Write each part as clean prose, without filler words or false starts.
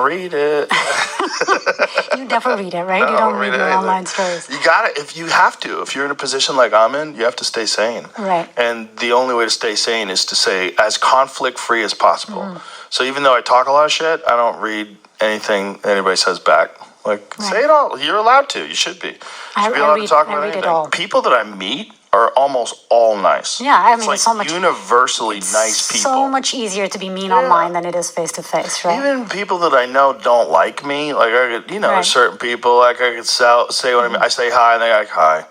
don't read it. You never read it, right? You don't read your online stories. You got it. If you have to, if you're in a position like I'm in, you have to stay sane. Right. And the only way to stay sane is to say as conflict-free as possible. So even though I talk a lot of shit, I don't read anything anybody says back. Like, say it all. You're allowed to. You should be. You should be allowed to talk about anything. People that I meet are almost all nice. Yeah, I mean, it's like so much universally nice people. So much easier to be mean online than it is face to face, right? Even people that I know don't like me. Like I could, there's certain people. Like I could say what I mean. I say hi, and they're like hi,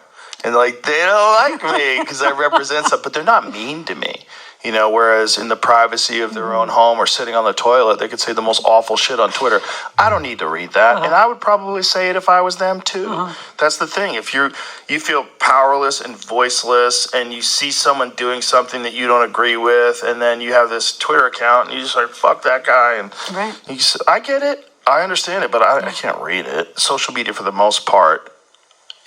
and like they don't like me because I represent something. But they're not mean to me. Whereas in the privacy of their own home or sitting on the toilet, they could say the most awful shit on Twitter. I don't need to read that. And I would probably say it if I was them too. That's the thing. If you feel powerless and voiceless and you see someone doing something that you don't agree with, and then you have this Twitter account and you just like, fuck that guy. And I get it. I understand it, but I can't read it. Social media for the most part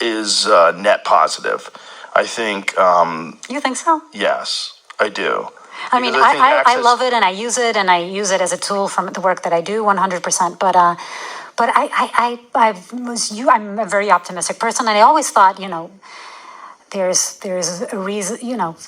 is net positive. I think... You think so? Yes. I do. I mean, I love it and I use it as a tool for the work that I do 100%. But I'm a very optimistic person, and I always thought, there's a reason,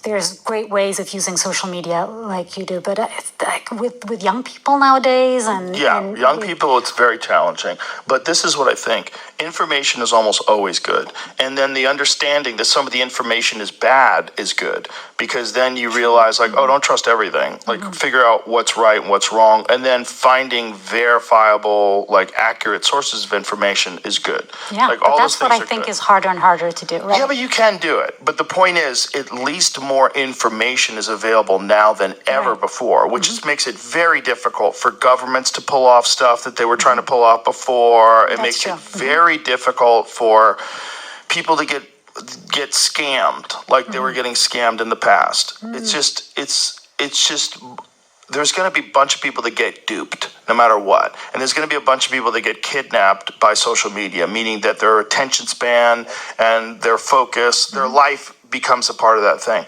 there's great ways of using social media like you do, but like with young people nowadays and young people, it's very challenging. But this is what I think: information is almost always good, and then the understanding that some of the information is bad is good, because then you realize like, oh, don't trust everything. Like figure out what's right and what's wrong, and then finding verifiable, like accurate sources of information is good. Yeah, like, but that's what I think is harder and harder to do, right? Yeah, but you can do it. But the point is, at least more information is available now than ever before, which just makes it very difficult for governments to pull off stuff that they were trying to pull off before. It makes it very difficult for people to get scammed like they were getting scammed in the past. It's just there's going to be a bunch of people that get duped no matter what. And there's going to be a bunch of people that get kidnapped by social media, meaning that their attention span and their focus, their life becomes a part of that thing.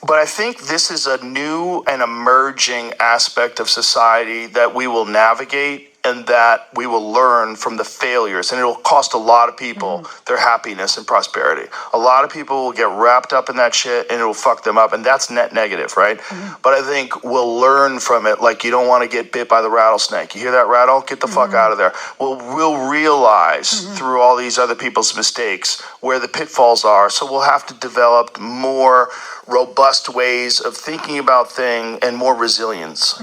But I think this is a new and emerging aspect of society that we will navigate and that we will learn from the failures. And it will cost a lot of people their happiness and prosperity. A lot of people will get wrapped up in that shit and it will fuck them up. And that's net negative, right? But I think we'll learn from it. Like, you don't want to get bit by the rattlesnake. You hear that rattle? Get the fuck out of there. We'll realize through all these other people's mistakes where the pitfalls are. So we'll have to develop more robust ways of thinking about things and more resilience.